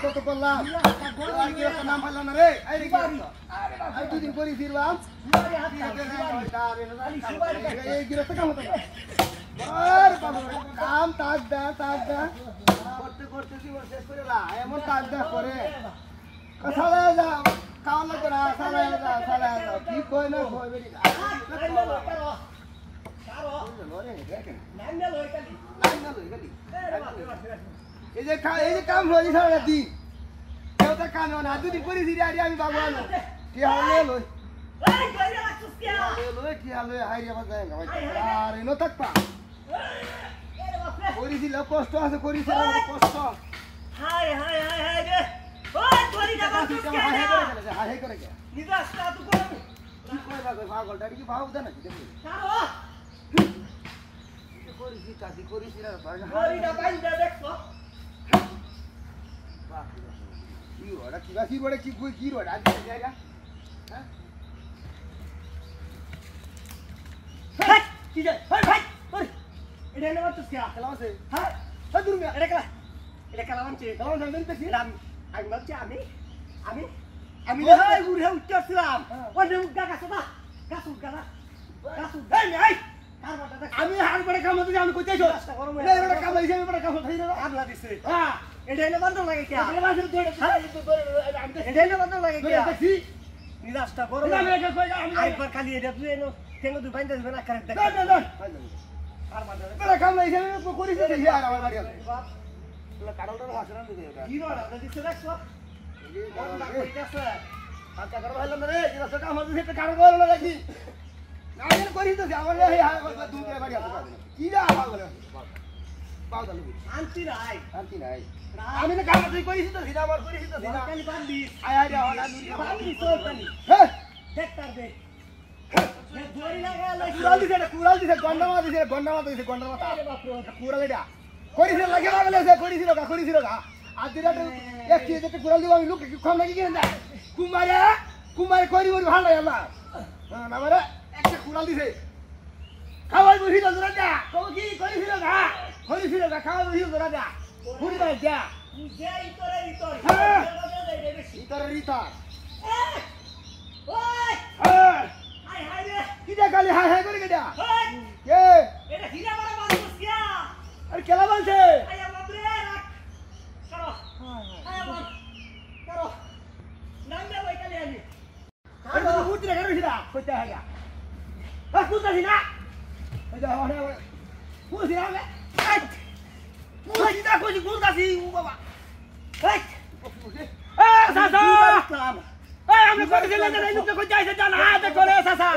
কত করলাম নাম পাইলাম না রে দুদিন করি ফিরলাম এই গিরস্ত কাম হতো কাম তাক দা করতে করতে জীবন শেষ করে না এমন কাজ দা করে সালায় যা খাওয়া লাগবে না সালায় যা কি কই না কই বেরি এই যে কাম হয়ে সারা দিন কেউ তো কাম না দুদিন করি ফিরে আমি বাবু কি হালে লই কি হালে হাইরিয়া বাজায় আর এনো থাকবা করিছিল কষ্ট আছে করিছিল কষ্ট হায় রে ওই ধরি না বাস কে হাই করে কে নিদাসটা তো কোন কি কইবা কই পাগলটা কি ভাব দেন নাকি দেখো ছাড়ো করিছি কাজি করিছি না ধরি না বাইন্দা দেখো বাহ কি ওরা কি রোড আজ জায়গা হ্যাঁ ভাই কি যায় ভাই ওই এটা নেবা তো কে খেলা আছে হ্যাঁ হ্যাঁ দূর মিয়া এটা কালাম চে খেলা জানেন তো কি আমি ভাবছি আমি ভাই উড়ে উঠতেছিলাম ওই যে উঠা গাছ না গাছ উঠা এই নাই আমি হার পরে কাম হতে আমি কইতেছো এই বড় কাম হইছে আমি বড় কাম হই না আগলা দিছে হ্যাঁ এটা এনে বন্ধ লাগে কি আগলা মাসের ধরে আমি এটা এনে বন্ধ লাগে কি দেখছি নিরাশটা করো আমি একা কই আমি আইবার খালি এটা তুই এনো কেন তুই বাইন্দা দিবে না কারেক্ট দেখ না আর মাঝে বড় কাম হইছে আমি করিছি দেখি আর আমার বাড়ি আছে বাপ বলে কাড়লটা হাসনা দিতে এটা কি রড় আপনি দিছে দেখছো বন্ধ না কইতাছে আচ্ছা করো ভাইলাম রে যেটা কাম হইছে সেটা কাড়ল করো না দেখি না আমি করি তো আমার এই হাই তুমি বাড়ি আছে কি যা পাগল পাও দালু শান্তি নাই শান্তি নাই আমি না কাম তুই করিস তো সিধা আমার করিস তো সিধা কালি বান্দি আয় আয় হলা দূর বান্দি তোর কালি হ্যাঁ দেখ তার দে ধরি লাগালে কুড়াল দিছে গন্ডা দিছে গন্ডা মাথা কুড়াল এটা করিছিল লাগে লাগলে সে করিছিল গা আজ দিরা এক কি যেতে কুড়াল দিব আমি লোক কি কম লাগি কেন কুমারে করি ভালো লাগে আমার না মানে একটা কুড়াল দিছে খাওয়াই বসিল রাজা কও কি করিছিল গা খাওয়াই বসিল রাজা ঘুরি বাই যা যেই তোরে রিতর হ্যাঁ। বেশি ইতার রিতার ওই হ্যাঁ হাই রে কিটা খালি হাই হাই করে কেটা ওই কে এটা হিরা মারা মানুষ কিয়া আরে কেলা বলছে আয়া বাবরে রাখ করো আয়া বাব করো নামবে ওই কালি আমি আরে তুই মুতি রে করছিস কইতে হাগা আ কুতাছি না এই যা হরে কুতাছি না বে মুতি দা কইছি কুতাছি ও বাবা এই সাসা কাম এই আমি কইছিলাম না এই তো কই যাইছে জানা হাতে করে সাসা